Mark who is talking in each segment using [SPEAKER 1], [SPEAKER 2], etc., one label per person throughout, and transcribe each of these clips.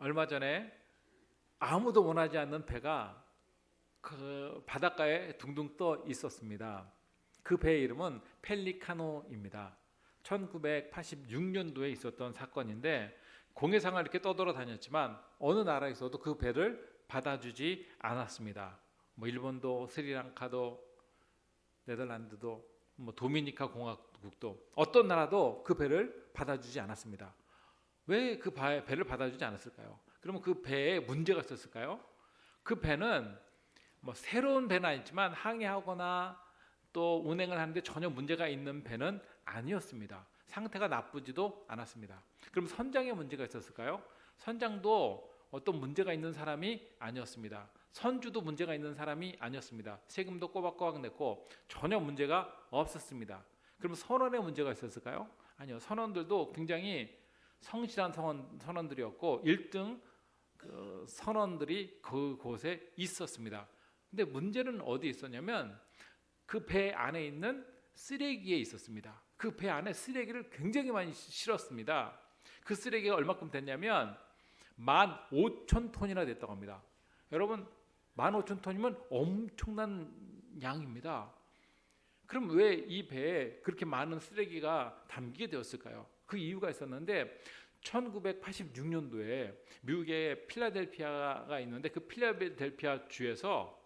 [SPEAKER 1] 얼마 전에 아무도 원하지 않는 배가 그 바닷가에 둥둥 떠 있었습니다. 그 배의 이름은 펠리카노입니다. 1986년도에 있었던 사건인데 공해상을 이렇게 떠돌아다녔지만 어느 나라에서도 그 배를 받아주지 않았습니다. 뭐 일본도 스리랑카도 네덜란드도 도미니카 공화국도 어떤 나라도 그 배를 받아주지 않았습니다. 왜 그 배를 받아주지 않았을까요? 그러면 그 배에 문제가 있었을까요? 그 배는 뭐 새로운 배는 아니지만 항해하거나 또 운행을 하는데 전혀 문제가 있는 배는 아니었습니다. 상태가 나쁘지도 않았습니다. 그럼 선장에 문제가 있었을까요? 선장도 어떤 문제가 있는 사람이 아니었습니다. 선주도 문제가 있는 사람이 아니었습니다. 세금도 꼬박꼬박 냈고 전혀 문제가 없었습니다. 그럼 선원에 문제가 있었을까요? 아니요. 선원들도 굉장히 성실한 선원들이었고 1등 그 선원들이 그곳에 있었습니다. 근데 문제는 어디 있었냐면 그 배 안에 있는 쓰레기에 있었습니다. 그 배 안에 쓰레기를 굉장히 많이 실었습니다. 그 쓰레기가 얼마큼 됐냐면 15,000톤이나 됐다고 합니다. 여러분 15,000톤이면 엄청난 양입니다. 그럼 왜 이 배에 그렇게 많은 쓰레기가 담기게 되었을까요? 그 이유가 있었는데 1986년도에 미국의 필라델피아가 있는데 그 필라델피아 주에서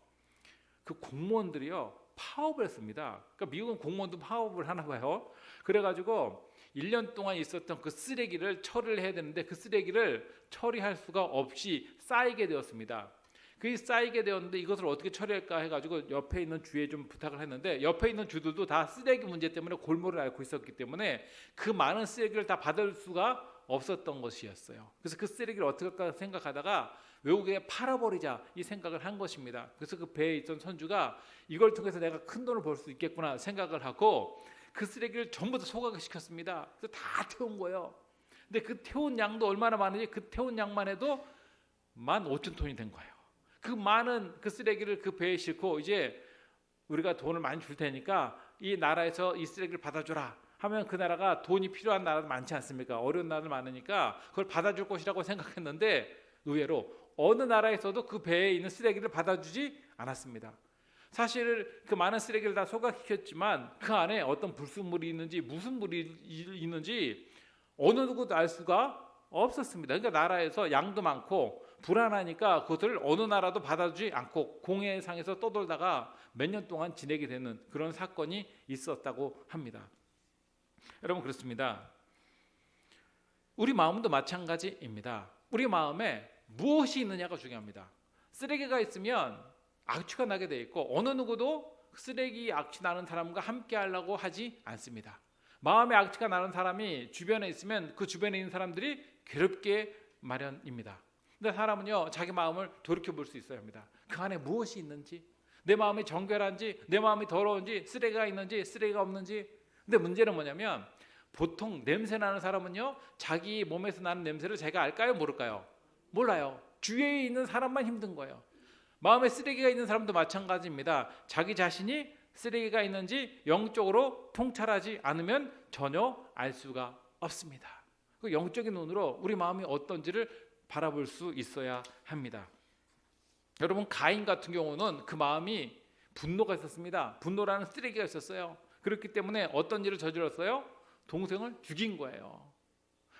[SPEAKER 1] 그 공무원들이요 파업을 했습니다. 그러니까 미국은 공무원도 파업을 하나 봐요. 그래가지고 1년 동안 있었던 그 쓰레기를 처리를 해야 되는데 그 쓰레기를 처리할 수가 없이 쌓이게 되었습니다. 그게 쌓이게 되었는데 이것을 어떻게 처리할까 해가지고 옆에 있는 주에 좀 부탁을 했는데 옆에 있는 주들도 다 쓰레기 문제 때문에 골몰을 앓고 있었기 때문에 그 많은 쓰레기를 다 받을 수가 없었던 것이었어요. 그래서 그 쓰레기를 어떻게 할까 생각하다가 외국에 팔아버리자 이 생각을 한 것입니다. 그래서 그 배에 있던 선주가 이걸 통해서 내가 큰 돈을 벌 수 있겠구나 생각을 하고 그 쓰레기를 전부 다 소각을 시켰습니다. 그래서 다 태운 거예요. 근데 그 태운 양도 얼마나 많은지 그 태운 양만 해도 15,000톤이 된 거예요. 그 많은 그 쓰레기를 그 배에 싣고 이제 우리가 돈을 많이 줄 테니까 이 나라에서 이 쓰레기를 받아줘라 하면 그 나라가 돈이 필요한 나라도 많지 않습니까? 어려운 나라도 많으니까 그걸 받아줄 것이라고 생각했는데 의외로 어느 나라에서도 그 배에 있는 쓰레기를 받아주지 않았습니다. 사실 그 많은 쓰레기를 다 소각시켰지만 그 안에 어떤 불순물이 있는지 무슨 물이 있는지 어느 누구도 알 수가 없었습니다. 그러니까 나라에서 양도 많고 불안하니까 그것을 어느 나라도 받아주지 않고 공해상에서 떠돌다가 몇 년 동안 지내게 되는 그런 사건이 있었다고 합니다. 여러분 그렇습니다. 우리 마음도 마찬가지입니다. 우리 마음에 무엇이 있느냐가 중요합니다. 쓰레기가 있으면 악취가 나게 돼 있고 어느 누구도 쓰레기 악취 나는 사람과 함께 하려고 하지 않습니다. 마음에 악취가 나는 사람이 주변에 있으면 그 주변에 있는 사람들이 괴롭게 마련입니다. 근데 사람은요 자기 마음을 돌이켜 볼 수 있어야 합니다. 그 안에 무엇이 있는지, 내 마음이 정결한지, 내 마음이 더러운지, 쓰레기가 있는지 쓰레기가 없는지. 근데 문제는 뭐냐면 보통 냄새 나는 사람은요 자기 몸에서 나는 냄새를 자기가 알까요 모를까요? 몰라요. 주위에 있는 사람만 힘든 거예요. 마음에 쓰레기가 있는 사람도 마찬가지입니다. 자기 자신이 쓰레기가 있는지 영적으로 통찰하지 않으면 전혀 알 수가 없습니다. 그 영적인 눈으로 우리 마음이 어떤지를 바라볼 수 있어야 합니다. 여러분 가인 같은 경우는 그 마음이 분노가 있었습니다. 분노라는 쓰레기가 있었어요. 그렇기 때문에 어떤 일을 저질렀어요? 동생을 죽인 거예요.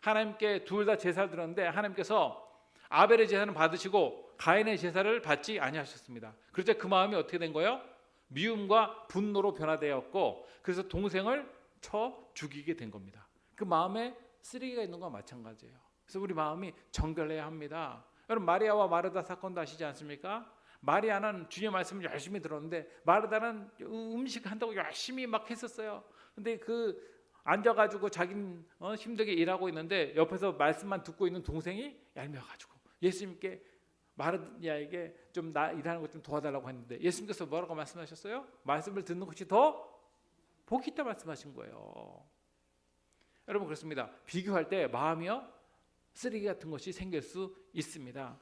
[SPEAKER 1] 하나님께 둘 다 제사를 드렸는데 하나님께서 아벨의 제사는 받으시고 가인의 제사를 받지 아니하셨습니다. 그래서 그 마음이 어떻게 된 거예요? 미움과 분노로 변화되었고 그래서 동생을 쳐 죽이게 된 겁니다. 그 마음에 쓰레기가 있는 것과 마찬가지예요. 그래서 우리 마음이 정결해야 합니다. 여러분 마리아와 마르다 사건도 아시지 않습니까? 마리아는 주님의 말씀을 열심히 들었는데 마르다는 음식 한다고 열심히 막 했었어요. 근데 그 앉아가지고 자기는 힘들게 일하고 있는데 옆에서 말씀만 듣고 있는 동생이 얄미워가지고 예수님께 마르다에게 좀 나 일하는 것 좀 도와달라고 했는데 예수님께서 뭐라고 말씀하셨어요? 말씀을 듣는 것이 더 복이 있다 말씀하신 거예요. 여러분 그렇습니다. 비교할 때 마음이요 쓰레기 같은 것이 생길 수 있습니다.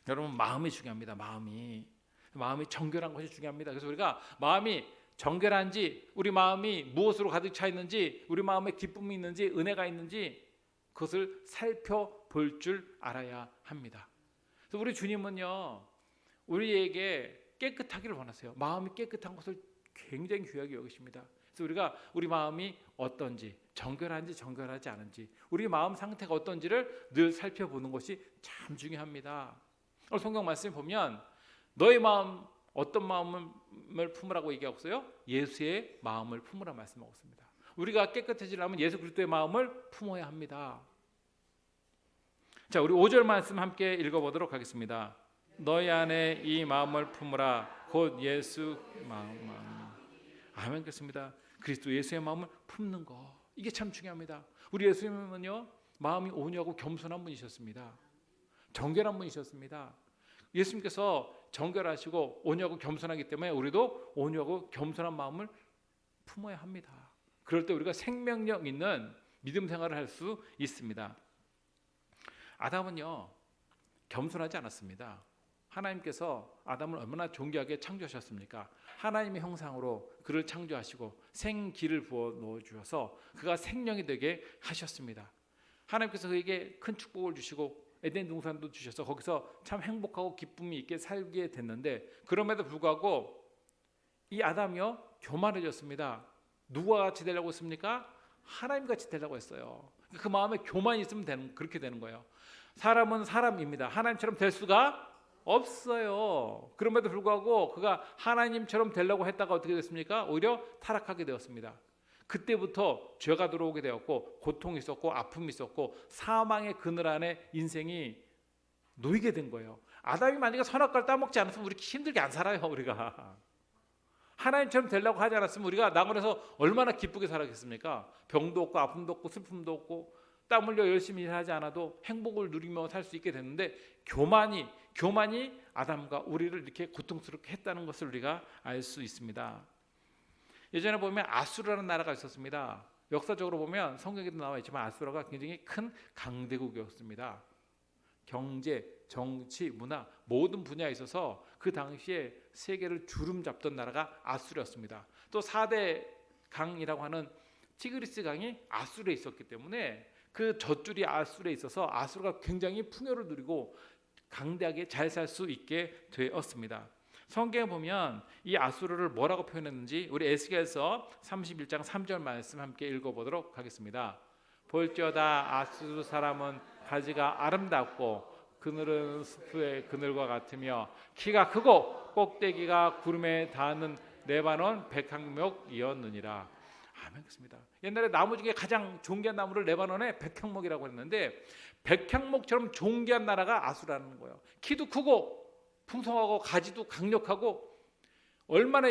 [SPEAKER 1] 여러분 마음이 중요합니다. 마음이 정결한 것이 중요합니다. 그래서 우리가 마음이 정결한지 우리 마음이 무엇으로 가득 차 있는지 우리 마음에 기쁨이 있는지 은혜가 있는지 그것을 살펴볼 줄 알아야 합니다. 그래서 우리 주님은요, 우리에게 깨끗하기를 원하세요. 마음이 깨끗한 것을 굉장히 귀하게 여기십니다. 그래서 우리가 우리 마음이 어떤지, 정결한지 정결하지 않은지, 우리 마음 상태가 어떤지를 늘 살펴보는 것이 참 중요합니다. 오늘 성경 말씀 보면 너의 마음 어떤 마음을 품으라고 얘기하고 있어요? 예수의 마음을 품으라 말씀하고 있습니다. 우리가 깨끗해지려면 예수 그리스도의 마음을 품어야 합니다. 자, 우리 5절 말씀 함께 읽어보도록 하겠습니다. 너희 안에 이 마음을 품으라 곧 예수 마음. 아멘. 그렇습니다. 그리스도 예수의 마음을 품는 거, 이게 참 중요합니다. 우리 예수님은요, 마음이 온유하고 겸손한 분이셨습니다. 정결한 분이셨습니다. 예수님께서 정결하시고 온유하고 겸손하기 때문에 우리도 온유하고 겸손한 마음을 품어야 합니다. 그럴 때 우리가 생명력 있는 믿음 생활을 할 수 있습니다. 아담은요, 겸손하지 않았습니다. 하나님께서 아담을 얼마나 존귀하게 창조하셨습니까? 하나님의 형상으로 그를 창조하시고 생기를 부어 넣어주셔서 그가 생명이 되게 하셨습니다. 하나님께서 그에게 큰 축복을 주시고 에덴 동산도 주셔서 거기서 참 행복하고 기쁨이 있게 살게 됐는데, 그럼에도 불구하고 이 아담이요, 교만해졌습니다. 누구와 같이 되려고 했습니까? 하나님 같이 되려고 했어요. 그 마음에 교만이 있으면 그렇게 되는 거예요. 사람은 사람입니다. 하나님처럼 될 수가 없어요. 그럼에도 불구하고 그가 하나님처럼 되려고 했다가 어떻게 됐습니까? 오히려 타락하게 되었습니다. 그때부터 죄가 들어오게 되었고 고통이 있었고 아픔이 있었고 사망의 그늘 안에 인생이 놓이게 된 거예요. 아담이 만약에 선악과를 따먹지 않았으면 우리 힘들게 안 살아요. 우리가 하나님처럼 되려고 하지 않았으면 우리가 낙원에서 얼마나 기쁘게 살았겠습니까? 병도 없고 아픔도 없고 슬픔도 없고 땀 흘려 열심히 일하지 않아도 행복을 누리며 살 수 있게 됐는데, 교만이 아담과 우리를 이렇게 고통스럽게 했다는 것을 우리가 알 수 있습니다. 예전에 보면 아수르라는 나라가 있었습니다. 역사적으로 보면 성경에도 나와 있지만 아수르가 굉장히 큰 강대국이었습니다. 경제, 정치, 문화 모든 분야에 있어서 그 당시에 세계를 주름잡던 나라가 아수르였습니다. 또 4대 강이라고 하는 티그리스 강이 아수르에 있었기 때문에 그 젖줄이 아수르에 있어서 아수르가 굉장히 풍요를 누리고 강대하게 잘 살 수 있게 되었습니다. 성경에 보면 이 아수르를 뭐라고 표현했는지 우리 에스겔서 31장 3절 말씀 함께 읽어보도록 하겠습니다. 볼지어다 아수르 사람은 가지가 아름답고 그늘은 숲의 그늘과 같으며 키가 크고 꼭대기가 구름에 닿는 레바논 백향목이었느니라. 아멘. 그렇습니다. 옛날에 나무 중에 가장 존귀한 나무를 레바논의 백향목이라고 했는데, 백향목처럼 존귀한 나라가 아수라는 거예요. 키도 크고 풍성하고 가지도 강력하고 얼마나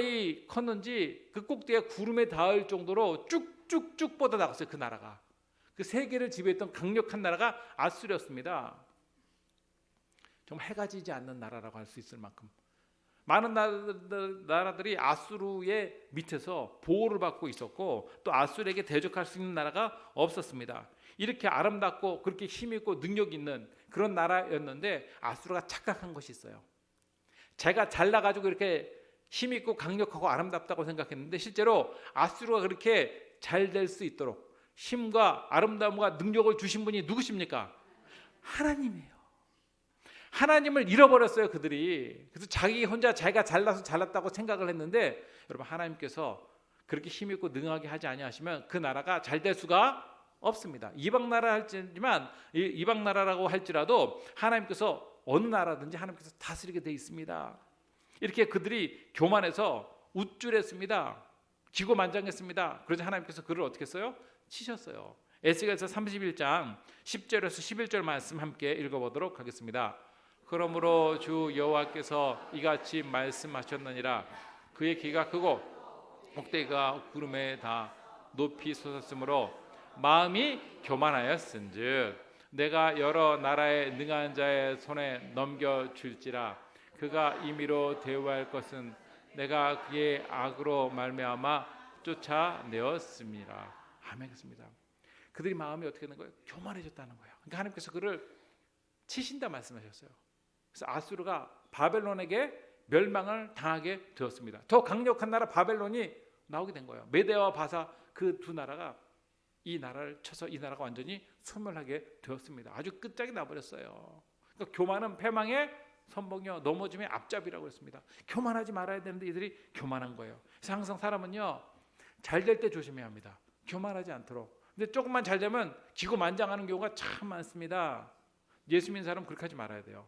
[SPEAKER 1] 컸는지 그 꼭대기가 구름에 닿을 정도로 쭉쭉쭉 뻗어 나갔어요. 그 나라가, 그 세계를 지배했던 강력한 나라가 아수르였습니다. 정말 해가 지지 않는 나라라고 할 수 있을 만큼 많은 나라들이 아수르의 밑에서 보호를 받고 있었고 또 아수르에게 대적할 수 있는 나라가 없었습니다. 이렇게 아름답고 그렇게 힘 있고 능력 있는 그런 나라였는데 아수르가 착각한 것이 있어요. 제가 잘나가지고 이렇게 힘 있고 강력하고 아름답다고 생각했는데 실제로 아수르가 그렇게 잘 될 수 있도록 힘과 아름다움과 능력을 주신 분이 누구십니까? 하나님이에요. 하나님을 잃어버렸어요, 그들이. 그래서 자기 혼자 자기가 잘나서 잘났다고 생각을 했는데, 여러분, 하나님께서 그렇게 힘있고 능하게 하지 아니하시면 그 나라가 잘 될 수가 없습니다. 이방 나라라고 할지라도 하나님께서 어느 나라든지 하나님께서 다스리게 돼 있습니다. 이렇게 그들이 교만해서 우쭐했습니다. 기고만장했습니다. 그래서 하나님께서 그를 어떻게 했어요? 치셨어요. 에스겔서 31장 10절에서 11절 말씀 함께 읽어보도록 하겠습니다. 그러므로 주 여호와께서 이같이 말씀하셨느니라. 그의 키가 크고 꼭대기가 구름에 다 높이 솟았으므로 마음이 교만하였은즉 내가 여러 나라의 능한 자의 손에 넘겨줄지라. 그가 임의로 대우할 것은 내가 그의 악으로 말미암아 쫓아내었습니다. 아멘. 그렇습니다. 그들이 마음이 어떻게 되는 거예요? 교만해졌다는 거예요. 그러니까 하나님께서 그를 치신다 말씀하셨어요. 그래서 아수르가 바벨론에게 멸망을 당하게 되었습니다. 더 강력한 나라 바벨론이 나오게 된 거예요. 메대와 바사 그 두 나라가 이 나라를 쳐서 이 나라가 완전히 소멸하게 되었습니다. 아주 끝장이 나버렸어요. 그러니까 교만은 패망의 선봉이요 넘어짐의 앞잡이라고 했습니다. 교만하지 말아야 되는데 이들이 교만한 거예요. 그래서 항상 사람은요 잘 될 때 조심해야 합니다. 교만하지 않도록. 근데 조금만 잘 되면 기고만장하는 경우가 참 많습니다. 예수 믿는 사람은 그렇게 하지 말아야 돼요.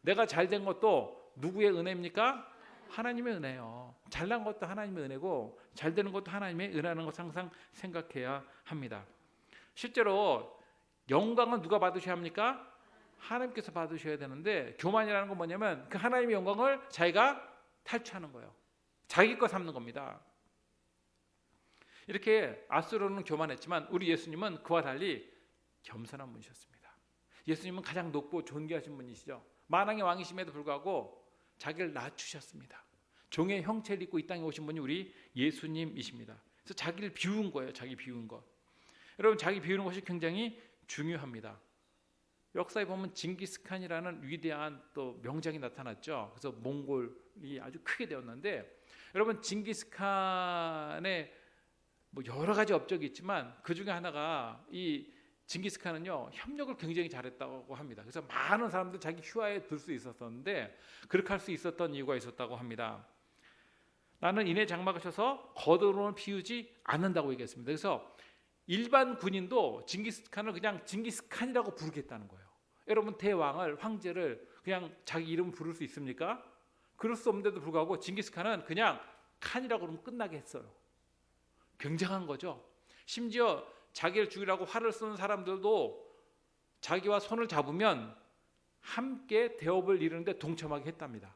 [SPEAKER 1] 내가 잘 된 것도 누구의 은혜입니까? 하나님의 은혜요. 잘난 것도 하나님의 은혜고 잘 되는 것도 하나님의 은혜라는 것을 항상 생각해야 합니다. 실제로 영광은 누가 받으셔야 합니까? 하나님께서 받으셔야 되는데 교만이라는 건 뭐냐면 그 하나님의 영광을 자기가 탈취하는 거예요. 자기 거 삼는 겁니다. 이렇게 아수르는 교만했지만 우리 예수님은 그와 달리 겸손한 분이셨습니다. 예수님은 가장 높고 존귀하신 분이시죠. 만왕의 왕이심에도 불구하고 자기를 낮추셨습니다. 종의 형체를 입고 이 땅에 오신 분이 우리 예수님이십니다. 그래서 자기를 비운 거예요. 자기 비운 것. 여러분 자기 비우는 것이 굉장히 중요합니다. 역사에 보면 징기스칸이라는 위대한 또 명장이 나타났죠. 그래서 몽골이 아주 크게 되었는데 여러분 징기스칸의 뭐 여러 가지 업적이 있지만 그 중에 하나가 이 징기스칸은요 협력을 굉장히 잘했다고 합니다. 그래서 많은 사람들 자기 휴하에 들 수 있었었는데 그렇게 할 수 있었던 이유가 있었다고 합니다. 나는 이내 장막을 쳐서 겉으로는 피우지 않는다고 얘기했습니다. 그래서 일반 군인도 징기스칸을 그냥 징기스칸이라고 부르겠다는 거예요. 여러분 대왕을 황제를 그냥 자기 이름 부를 수 있습니까? 그럴 수 없는데도 불구하고 징기스칸은 그냥 칸이라고 그러면 끝나게 했어요. 굉장한 거죠. 심지어 자기를 죽이라고 활을 쏘는 사람들도 자기와 손을 잡으면 함께 대업을 이루는데 동참하게 했답니다.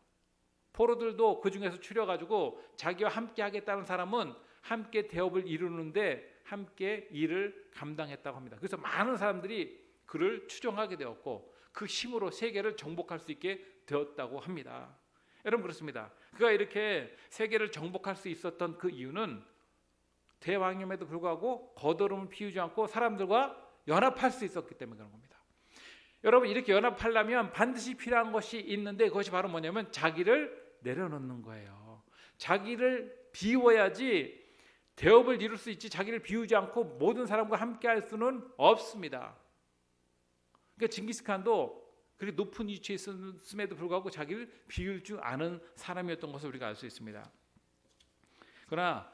[SPEAKER 1] 포로들도 그 중에서 추려가지고 자기와 함께 하겠다는 사람은 함께 대업을 이루는데 함께 일을 감당했다고 합니다. 그래서 많은 사람들이 그를 추종하게 되었고 그 힘으로 세계를 정복할 수 있게 되었다고 합니다. 여러분 그렇습니다. 그가 이렇게 세계를 정복할 수 있었던 그 이유는 대왕임에도 불구하고 거드름을 피우지 않고 사람들과 연합할 수 있었기 때문에 그런 겁니다. 여러분 이렇게 연합하려면 반드시 필요한 것이 있는데 그것이 바로 뭐냐면 자기를 내려놓는 거예요. 자기를 비워야지 대업을 이룰 수 있지 자기를 비우지 않고 모든 사람과 함께 할 수는 없습니다. 그러니까 징기스칸도 그렇게 높은 위치에 있음에도 불구하고 자기를 비울 줄 아는 사람이었던 것을 우리가 알 수 있습니다. 그러나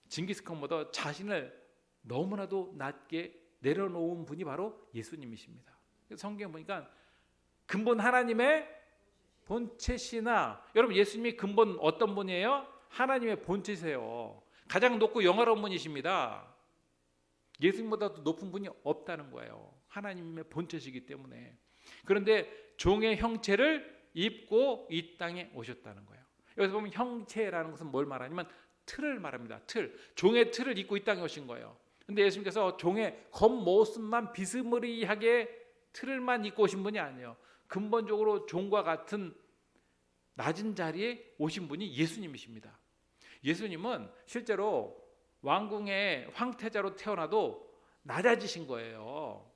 [SPEAKER 1] 징기스칸보다 자신을 너무나도 낮게 내려놓은 분이 바로 예수님이십니다. 성경에 보니까 근본 하나님의 본체시나 여러분 예수님이 근본 어떤 분이에요? 하나님의 본체세요. 가장 높고 영화로운 분이십니다. 예수님보다도 높은 분이 없다는 거예요. 하나님의 본체시기 때문에. 그런데 종의 형체를 입고 이 땅에 오셨다는 거예요. 여기서 보면 형체라는 것은 뭘 말하냐면 틀을 말합니다. 틀. 종의 틀을 입고 이 땅에 오신 거예요. 근데 예수님께서 종의 겉모습만 비스무리하게 틀을만 입고 오신 분이 아니에요. 근본적으로 종과 같은 낮은 자리에 오신 분이 예수님이십니다. 예수님은 실제로 왕궁의 황태자로 태어나도 낮아지신 거예요.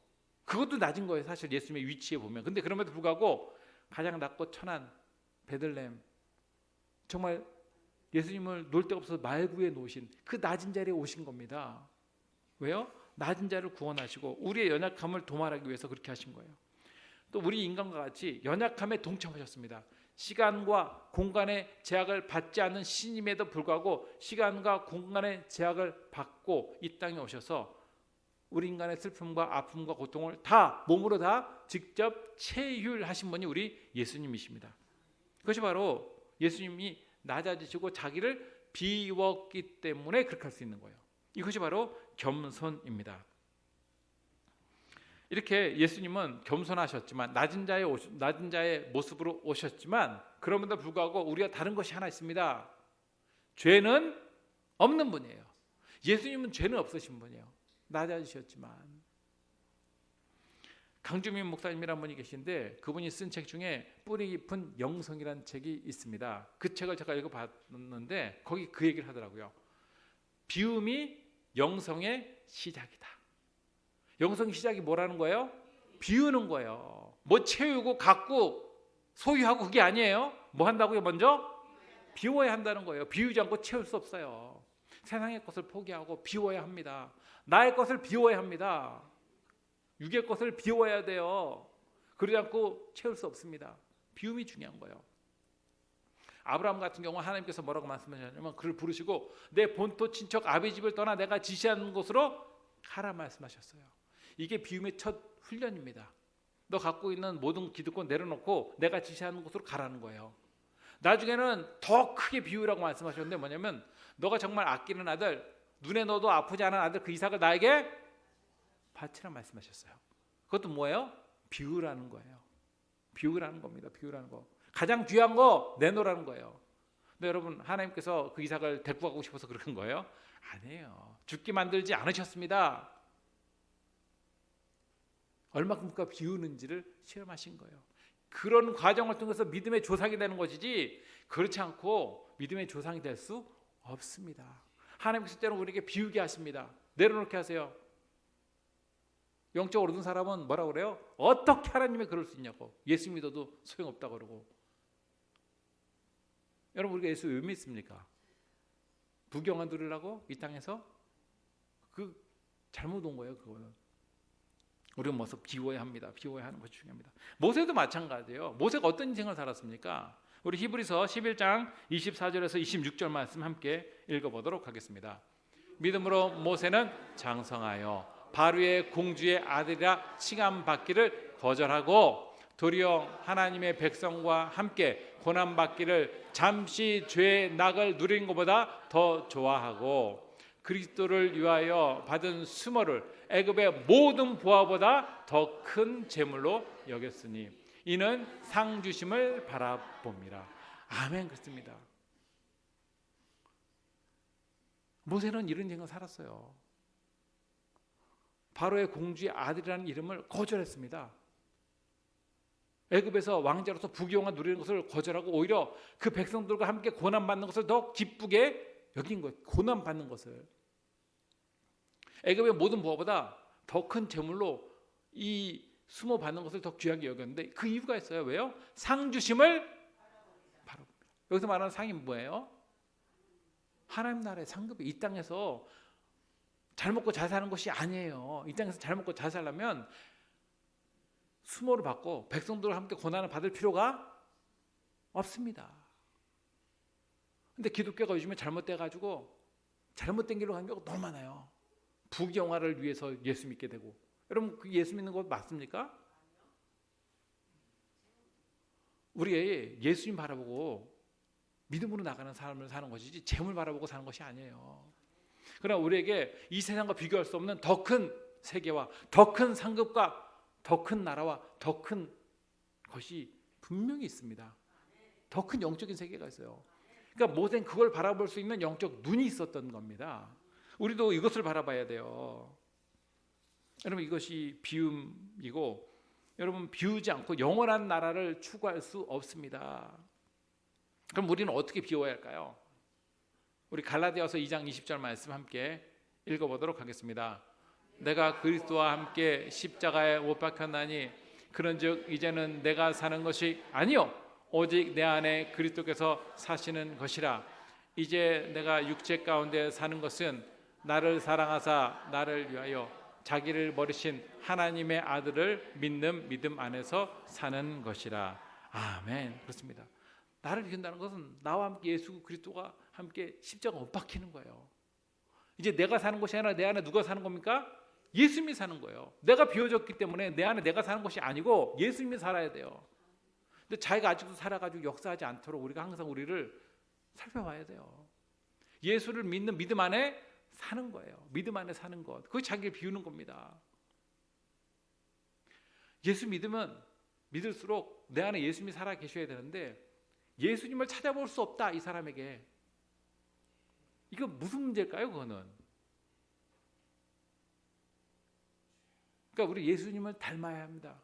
[SPEAKER 1] 그것도 낮은 거예요. 사실 예수님의 위치에 보면. 근데 그럼에도 불구하고 가장 낮고 천한 베들레헴 정말 예수님을 놀 데가 없어서 말구에 놓으신 그 낮은 자리에 오신 겁니다. 왜요? 낮은 자를 구원하시고 우리의 연약함을 도말하기 위해서 그렇게 하신 거예요. 또 우리 인간과 같이 연약함에 동참하셨습니다. 시간과 공간의 제약을 받지 않는 신임에도 불구하고 시간과 공간의 제약을 받고 이 땅에 오셔서 우리 인간의 슬픔과 아픔과 고통을 다 몸으로 다 직접 체휼하신 분이 우리 예수님이십니다. 그것이 바로 예수님이 낮아지시고 자기를 비웠기 때문에 그렇게 할 수 있는 거예요. 이것이 바로 겸손입니다. 이렇게 예수님은 겸손하셨지만 낮은 자의 모습으로 오셨지만 그럼에도 불구하고 우리가 다른 것이 하나 있습니다. 죄는 없는 분이에요. 예수님은 죄는 없으신 분이에요. 낮아지셨지만. 강주민 목사님이라는 분이 계신데 그분이 쓴 책 중에 뿌리 깊은 영성이라는 책이 있습니다. 그 책을 제가 읽어봤는데 거기 그 얘기를 하더라고요. 비움이 영성의 시작이다. 영성 시작이 뭐라는 거예요? 비우는 거예요. 뭐 채우고 갖고 소유하고 그게 아니에요. 뭐 한다고요? 먼저 비워야 한다는 거예요. 비우지 않고 채울 수 없어요. 세상의 것을 포기하고 비워야 합니다. 나의 것을 비워야 합니다. 육의 것을 비워야 돼요. 그러지 않고 채울 수 없습니다. 비움이 중요한 거예요. 아브라함 같은 경우 하나님께서 뭐라고 말씀하셨냐면 그를 부르시고 내 본토 친척 아비 집을 떠나 내가 지시하는 곳으로 가라 말씀하셨어요. 이게 비움의 첫 훈련입니다. 너 갖고 있는 모든 기득권 내려놓고 내가 지시하는 곳으로 가라는 거예요. 나중에는 더 크게 비우라고 말씀하셨는데 뭐냐면 너가 정말 아끼는 아들, 눈에 넣어도 아프지 않은 아들 그 이삭을 나에게 바치라 말씀하셨어요. 그것도 뭐예요? 비우라는 거예요. 비우라는 겁니다. 비우라는 거. 가장 귀한 거 내놓으라는 거예요. 근데 여러분 하나님께서 그 이삭을 데리고 가고 싶어서 그런 거예요? 아니에요. 죽게 만들지 않으셨습니다. 얼마큼까 비우는지를 시험하신 거예요. 그런 과정을 통해서 믿음의 조상이 되는 것이지 그렇지 않고 믿음의 조상이 될 수 없습니다. 하나님께서 때로 우리에게 비우게 하십니다. 내려놓게 하세요. 영적으로 얻은 사람은 뭐라고 그래요? 어떻게 하나님이 그럴 수 있냐고. 예수 믿어도 소용없다고 그러고. 여러분 우리가 예수 왜 믿습니까? 부경화 누리려고 이 땅에서? 그 잘못 온 거예요. 그거는. 우리는 모습 비워야 합니다. 비워야 하는 것이 중요합니다. 모세도 마찬가지예요. 모세가 어떤 인생을 살았습니까? 우리 히브리서 11장 24절에서 26절 말씀 함께 읽어보도록 하겠습니다. 믿음으로 모세는 장성하여 바로의 공주의 아들이라 칭함받기를 거절하고 도리어 하나님의 백성과 함께 고난받기를 잠시 죄의 낙을 누리는 것보다 더 좋아하고 그리스도를 위하여 받은 수모를 애굽의 모든 보화보다 더 큰 재물로 여겼으니 이는 상 주심을 바라봅니다. 아멘. 그렇습니다. 모세는 이런 인생을 살았어요. 바로의 공주의 아들이라는 이름을 거절했습니다. 애굽에서 왕자로서 부귀영화 누리는 것을 거절하고 오히려 그 백성들과 함께 고난받는 것을 더 기쁘게 여긴 거예요. 고난받는 것을. 애굽의 모든 보화보다 더 큰 재물로 이 수모 받는 것을 더 귀하게 여겼는데 그 이유가 있어요. 왜요? 상 주심을 바라봅니다. 여기서 말하는 상이 뭐예요? 하나님 나라의 상급이 이 땅에서 잘 먹고 잘 사는 것이 아니에요. 이 땅에서 잘 먹고 잘 살려면 수모를 받고 백성들과 함께 고난을 받을 필요가 없습니다. 근데 기독교가 요즘에 잘못돼가지고 잘못된 길로 가는 경우가 너무 많아요. 부귀영화를 위해서 예수 믿게 되고. 여러분 그 예수 믿는 것 맞습니까? 우리 예수님 바라보고 믿음으로 나가는 삶을 사는 것이지 재물 바라보고 사는 것이 아니에요. 그러나 우리에게 이 세상과 비교할 수 없는 더 큰 세계와 더 큰 상급과 더 큰 나라와 더 큰 것이 분명히 있습니다. 더 큰 영적인 세계가 있어요. 그러니까 모세는 그걸 바라볼 수 있는 영적 눈이 있었던 겁니다. 우리도 이것을 바라봐야 돼요. 여러분 이것이 비움이고 여러분 비우지 않고 영원한 나라를 추구할 수 없습니다. 그럼 우리는 어떻게 비워야 할까요? 우리 갈라디아서 2장 20절 말씀 함께 읽어보도록 하겠습니다. 내가 그리스도와 함께 십자가에 못 박혔나니 그런즉 이제는 내가 사는 것이 아니요 오직 내 안에 그리스도께서 사시는 것이라. 이제 내가 육체 가운데 사는 것은 나를 사랑하사 나를 위하여 자기를 버리신 하나님의 아들을 믿는 믿음 안에서 사는 것이라. 아멘. 그렇습니다. 나를 비운다는 것은 나와 함께 예수 그리스도가 함께 십자가 못 박히는 거예요. 이제 내가 사는 것이 아니라 내 안에 누가 사는 겁니까? 예수님이 사는 거예요. 내가 비워졌기 때문에 내 안에 내가 사는 것이 아니고 예수님이 살아야 돼요. 근데 자기가 아직도 살아가지고 역사하지 않도록 우리가 항상 우리를 살펴봐야 돼요. 예수를 믿는 믿음 안에 사는 거예요. 믿음 안에 사는 것. 그게 자기를 비우는 겁니다. 예수 믿으면 믿을수록 내 안에 예수님이 살아 계셔야 되는데 예수님을 찾아볼 수 없다 이 사람에게. 이거 무슨 문제일까요? 그거는. 그러니까 우리 예수님을 닮아야 합니다.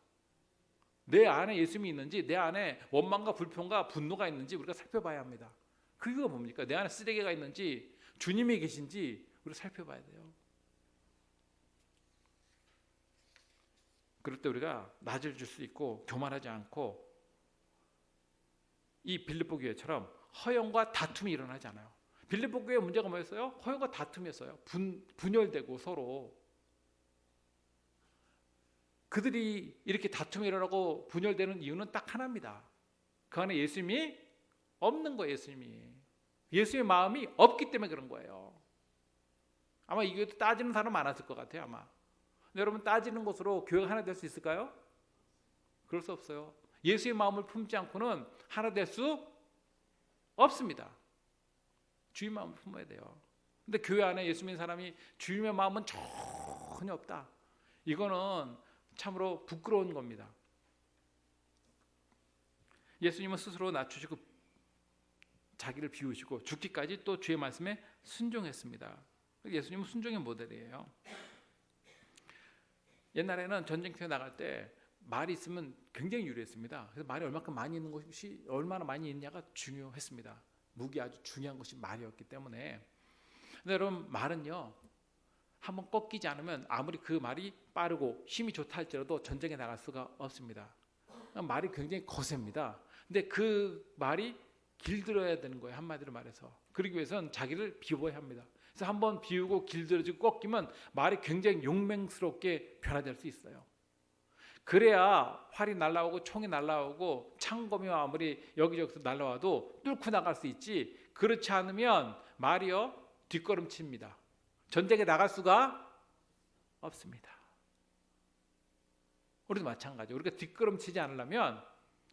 [SPEAKER 1] 내 안에 예수님이 있는지 내 안에 원망과 불평과 분노가 있는지 우리가 살펴봐야 합니다. 그게 뭡니까? 내 안에 쓰레기가 있는지 주님이 계신지 우리가 살펴봐야 돼요. 그럴 때 우리가 낯을 줄 수 있고 교만하지 않고 이 빌립보 교회처럼 허영과 다툼이 일어나지 않아요. 빌립보 교회 문제가 뭐였어요? 서로가 다툼이었어요. 분열되고 서로. 그들이 이렇게 다툼이 일어나고 분열되는 이유는 딱 하나입니다. 그 안에 예수님이 없는 거예요. 예수님의 마음이 없기 때문에 그런 거예요. 아마 이 교회도 따지는 사람 많았을 것 같아요. 아마. 근데 여러분, 따지는 것으로 교회가 하나 될 수 있을까요? 그럴 수 없어요. 예수의 마음을 품지 않고는 하나 될 수 없습니다. 주의 마음을 품어야 돼요. 근데 교회 안에 예수 믿는 사람이 주님의 마음은 전혀 없다. 이거는 참으로 부끄러운 겁니다. 예수님은 스스로 낮추시고 자기를 비우시고 죽기까지 또 주의 말씀에 순종했습니다. 예수님은 순종의 모델이에요. 옛날에는 전쟁터에 나갈 때 말이 있으면 굉장히 유리했습니다. 그래서 말이 얼마큼 많이 있는 것이 얼마나 많이 있냐가 중요했습니다. 무기 아주 중요한 것이 말이었기 때문에. 근데 여러분, 말은요, 한번 꺾이지 않으면 아무리 그 말이 빠르고 힘이 좋다 할지라도 전쟁에 나갈 수가 없습니다. 말이 굉장히 거셉니다. 근데 그 말이 길들어야 되는 거예요. 한마디로 말해서. 그러기 위해서는 자기를 비워야 합니다. 그래서 한번 비우고 길들어지고 꺾이면 말이 굉장히 용맹스럽게 변화될 수 있어요. 그래야 활이 날아오고 총이 날아오고 창검이와 아무리 여기저기서 날아와도 뚫고 나갈 수 있지. 그렇지 않으면 말이요, 뒷걸음칩니다. 전쟁에 나갈 수가 없습니다. 우리도 마찬가지예요. 우리가 뒷걸음치지 않으려면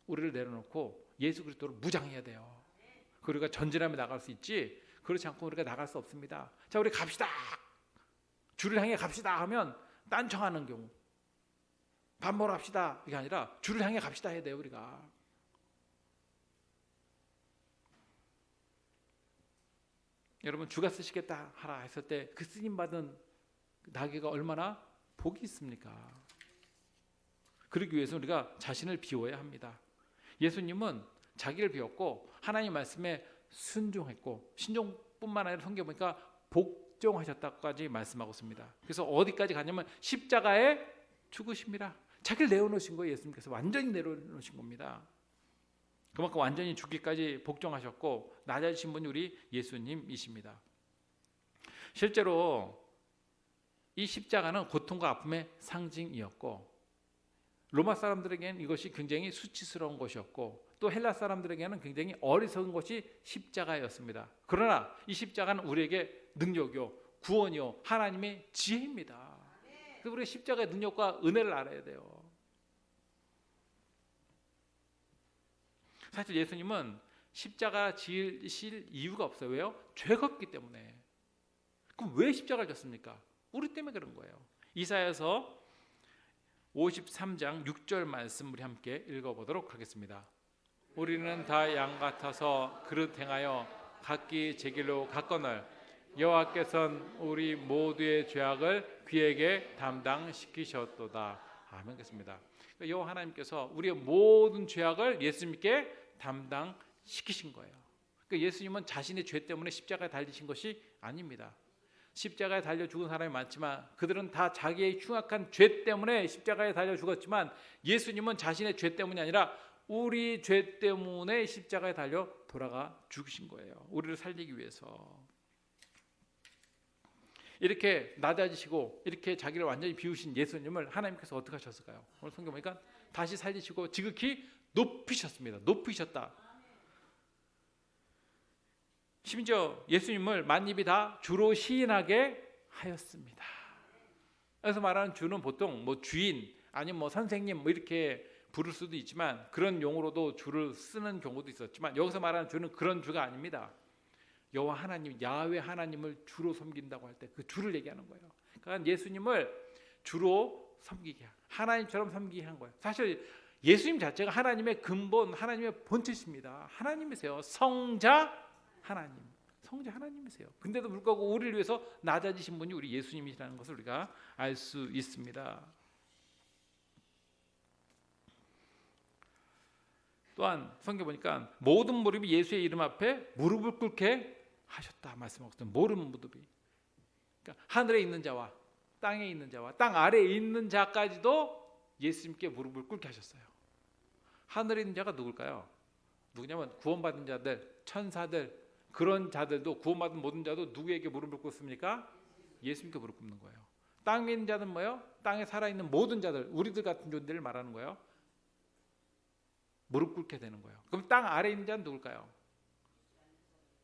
[SPEAKER 1] 우리를 내려놓고 예수 그리스도로 무장해야 돼요. 우리가 전진하며 나갈 수 있지, 그렇지 않고 우리가 나갈 수 없습니다. 자, 우리 갑시다, 주를 향해 갑시다 하면 딴청하는 경우, 밥 먹으러 갑시다 이게 아니라 주를 향해 갑시다 해야 돼요. 우리가. 여러분, 주가 쓰시겠다 하라 했을 때 그 쓰임 받은 나귀가 얼마나 복이 있습니까? 그러기 위해서 우리가 자신을 비워야 합니다. 예수님은 자기를 비웠고 하나님 말씀에 순종했고, 신종뿐만 아니라 성경 보니까 복종하셨다까지 말씀하고 있습니다. 그래서 어디까지 가냐면 십자가에 죽으십니다. 자기를 내어놓으신 거예요. 예수님께서 완전히 내려놓으신 겁니다. 그만큼 완전히 죽기까지 복종하셨고 낮아지신 분이 우리 예수님이십니다. 실제로 이 십자가는 고통과 아픔의 상징이었고, 로마 사람들에게는 이것이 굉장히 수치스러운 것이었고, 또 헬라 사람들에게는 굉장히 어리석은 것이 십자가였습니다. 그러나 이 십자가는 우리에게 능력이요, 구원이요, 하나님의 지혜입니다. 그래서 우리가 십자가의 능력과 은혜를 알아야 돼요. 사실 예수님은 십자가 지으실 이유가 없어요. 왜요? 죄가 없기 때문에. 그럼 왜 십자가를 졌습니까? 우리 때문에 그런 거예요. 이사야서 53장 6절 말씀 우리 함께 읽어보도록 하겠습니다. 우리는 다 양 같아서 그릇 행하여 각기 제 길로 갔거늘 여호와께서는 우리 모두의 죄악을 그에게 담당시키셨도다. 아멘. 겠습니다. 여호와 하나님께서 우리의 모든 죄악을 예수님께 담당시키신 거예요. 그러니까 예수님은 자신의 죄 때문에 십자가에 달리신 것이 아닙니다. 십자가에 달려 죽은 사람이 많지만 그들은 다 자기의 흉악한 죄 때문에 십자가에 달려 죽었지만, 예수님은 자신의 죄 때문이 아니라 우리 죄 때문에 십자가에 달려 돌아가 죽으신 거예요. 우리를 살리기 위해서. 이렇게 낮아지시고 이렇게 자기를 완전히 비우신 예수님을 하나님께서 어떻게 하셨을까요? 오늘 성경 보니까 다시 살리시고 지극히 높이셨습니다. 높이셨다. 심지어 예수님을 만입이 다 주로 시인하게 하였습니다. 그래서 말하는 주는 보통 뭐 주인 아니면 뭐 선생님 뭐 이렇게 부를 수도 있지만, 그런 용어로도 주를 쓰는 경우도 있었지만, 여기서 말하는 주는 그런 주가 아닙니다. 여호와 하나님, 야훼 하나님을 주로 섬긴다고 할 때 그 주를 얘기하는 거예요. 그러니까 예수님을 주로 섬기게, 하나님처럼 섬기게 한 거예요. 사실 예수님 자체가 하나님의 근본, 하나님의 본체십니다. 하나님이세요. 성자 하나님, 성자 하나님이세요. 근데도 불구하고 우리를 위해서 낮아지신 분이 우리 예수님이라는 것을 우리가 알 수 있습니다. 또한 성경 보니까 모든 무릎이 예수의 이름 앞에 무릎을 꿇게 하셨다 말씀하고 있어요. 모든 무릎이. 그러니까 하늘에 있는 자와 땅에 있는 자와 땅 아래에 있는 자까지도 예수님께 무릎을 꿇게 하셨어요. 하늘에 있는 자가 누굴까요? 누구냐면 구원받은 자들, 천사들, 그런 자들도 구원받은 모든 자도 누구에게 무릎을 꿇습니까? 예수님께 무릎 꿇는 거예요. 땅에 있는 자는 뭐예요? 땅에 살아있는 모든 자들, 우리들 같은 존재를 말하는 거예요. 무릎 꿇게 되는 거예요. 그럼 땅 아래에 있는 자는 누굴까요?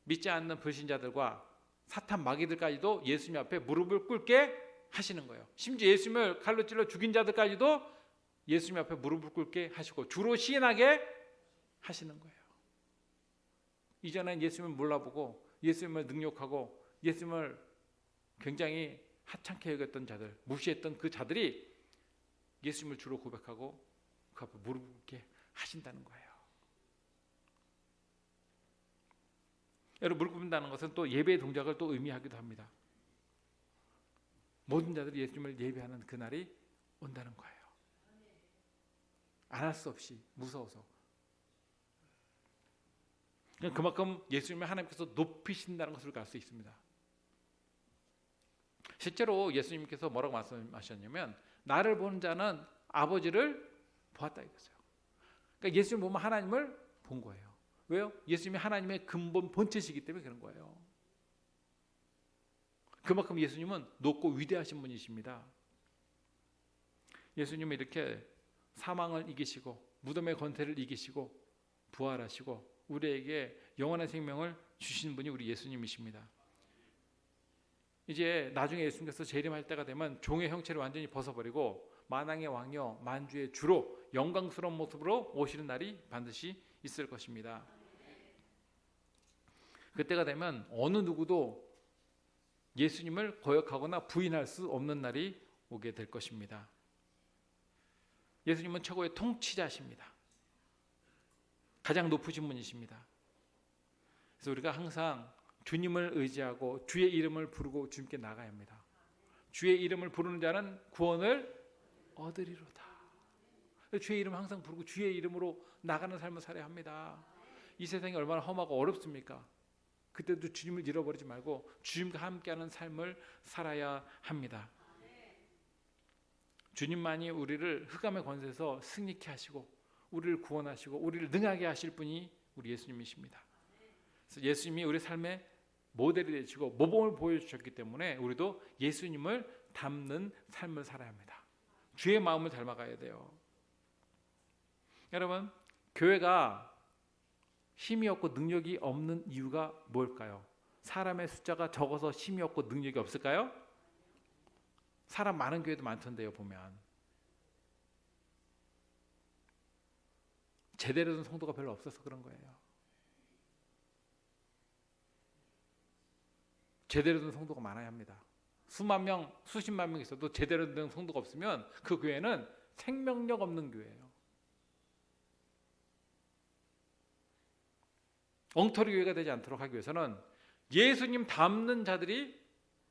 [SPEAKER 1] 믿지 않는 불신자들과 사탄 마귀들까지도 예수님 앞에 무릎을 꿇게 하시는 거예요. 심지어 예수님을 칼로 찔러 죽인 자들까지도 예수님 앞에 무릎을 꿇게 하시고 주로 시인하게 하시는 거예요. 이전엔 예수님을 몰라보고 예수님을 능욕하고 예수님을 굉장히 하찮게 여겼던 자들, 무시했던 그 자들이 예수님을 주로 고백하고 그 앞에 무릎 꿇게 하신다는 거예요. 여러분, 무릎 꿇는다는 것은 또 예배의 동작을 또 의미하기도 합니다. 모든 자들이 예수님을 예배하는 그날이 온다는 거예요. 안 할 수 없이 무서워서. 그만큼 예수님을 하나님께서 높이신다는 것을 알 수 있습니다. 실제로 예수님께서 뭐라고 말씀하셨냐면 나를 보는 자는 아버지를 보았다 이거죠. 그러니까 예수님 보면 하나님을 본 거예요. 왜요? 예수님이 하나님의 근본 본체시기 때문에 그런 거예요. 그만큼 예수님은 높고 위대하신 분이십니다. 예수님은 이렇게 사망을 이기시고 무덤의 권세를 이기시고 부활하시고 우리에게 영원한 생명을 주신 분이 우리 예수님이십니다. 이제 나중에 예수님께서 재림할 때가 되면 종의 형체를 완전히 벗어버리고 만왕의 왕이요 만주의 주로 영광스러운 모습으로 오시는 날이 반드시 있을 것입니다. 그때가 되면 어느 누구도 예수님을 거역하거나 부인할 수 없는 날이 오게 될 것입니다. 예수님은 최고의 통치자십니다. 가장 높으신 분이십니다. 그래서 우리가 항상 주님을 의지하고 주의 이름을 부르고 주님께 나가야 합니다. 주의 이름을 부르는 자는 구원을 얻으리로다. 주의 이름을 항상 부르고 주의 이름으로 나가는 삶을 살아야 합니다. 이 세상이 얼마나 험하고 어렵습니까? 그때도 주님을 잃어버리지 말고 주님과 함께하는 삶을 살아야 합니다. 주님만이 우리를 흑암의 권세에서 승리케 하시고 우리를 구원하시고 우리를 능하게 하실 분이 우리 예수님이십니다. 그래서 예수님이 우리 삶의 모델이 되시고 모범을 보여주셨기 때문에 우리도 예수님을 닮는 삶을 살아야 합니다. 주의 마음을 닮아가야 돼요. 여러분, 교회가 힘이 없고 능력이 없는 이유가 뭘까요? 사람의 숫자가 적어서 힘이 없고 능력이 없을까요? 사람 많은 교회도 많던데요. 보면 제대로 된 성도가 별로 없어서 그런 거예요. 제대로 된 성도가 많아야 합니다. 수만 명, 수십만 명 있어도 제대로 된 성도가 없으면 그 교회는 생명력 없는 교회예요. 엉터리 교회가 되지 않도록 하기 위해서는 예수님 닮는 자들이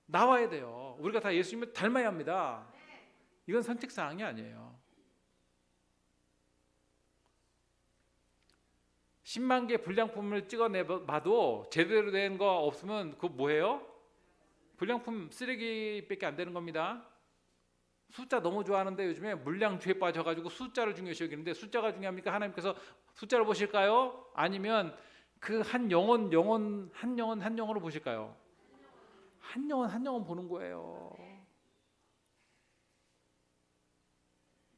[SPEAKER 1] 나와야 돼요. 우리가 다 예수님을 닮아야 합니다. 이건 선택사항이 아니에요. 10만 개 불량품을 찍어내봐도 제대로 된 거 없으면 그거 뭐예요? 불량품 쓰레기밖에 안 되는 겁니다. 숫자 너무 좋아하는데 요즘에 물량주의에 빠져가지고 숫자를 중요시 여기는데 숫자가 중요합니까? 하나님께서 숫자를 보실까요? 아니면 그 한 영혼 한 영혼으로 보실까요? 한 영혼 보는 거예요.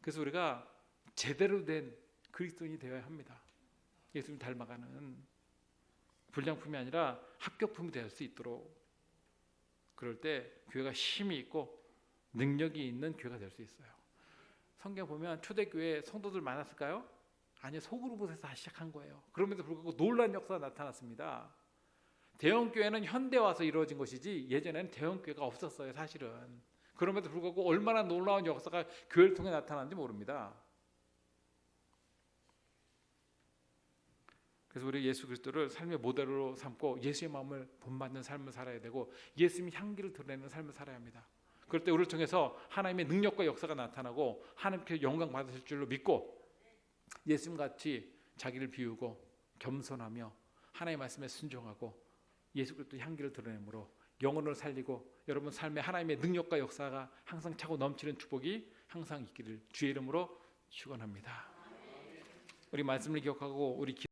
[SPEAKER 1] 그래서 우리가 제대로 된 그리스도인이 되어야 합니다. 예수님 닮아가는 불량품이 아니라 합격품이 될 수 있도록, 그럴 때 교회가 힘이 있고 능력이 있는 교회가 될 수 있어요. 성경 보면 초대교회 성도들 많았을까요? 아니, 소그룹에서 다 시작한 거예요. 그럼에도 불구하고 놀라운 역사가 나타났습니다. 대형교회는 현대 와서 이루어진 것이지 예전에는 대형교회가 없었어요, 사실은. 그럼에도 불구하고 얼마나 놀라운 역사가 교회를 통해 나타났는지 모릅니다. 그래서 우리 예수 그리스도를 삶의 모델로 삼고 예수의 마음을 본받는 삶을 살아야 되고 예수님의 향기를 드러내는 삶을 살아야 합니다. 그럴 때 우리를 통해서 하나님의 능력과 역사가 나타나고 하나님께 영광 받으실 줄로 믿고 예수님같이 자기를 비우고 겸손하며 하나님의 말씀에 순종하고 예수 그리스도의 향기를 드러내므로 영혼을 살리고 여러분 삶에 하나님의 능력과 역사가 항상 차고 넘치는 축복이 항상 있기를 주의 이름으로 축원합니다. 우리 말씀을 기억하고 우리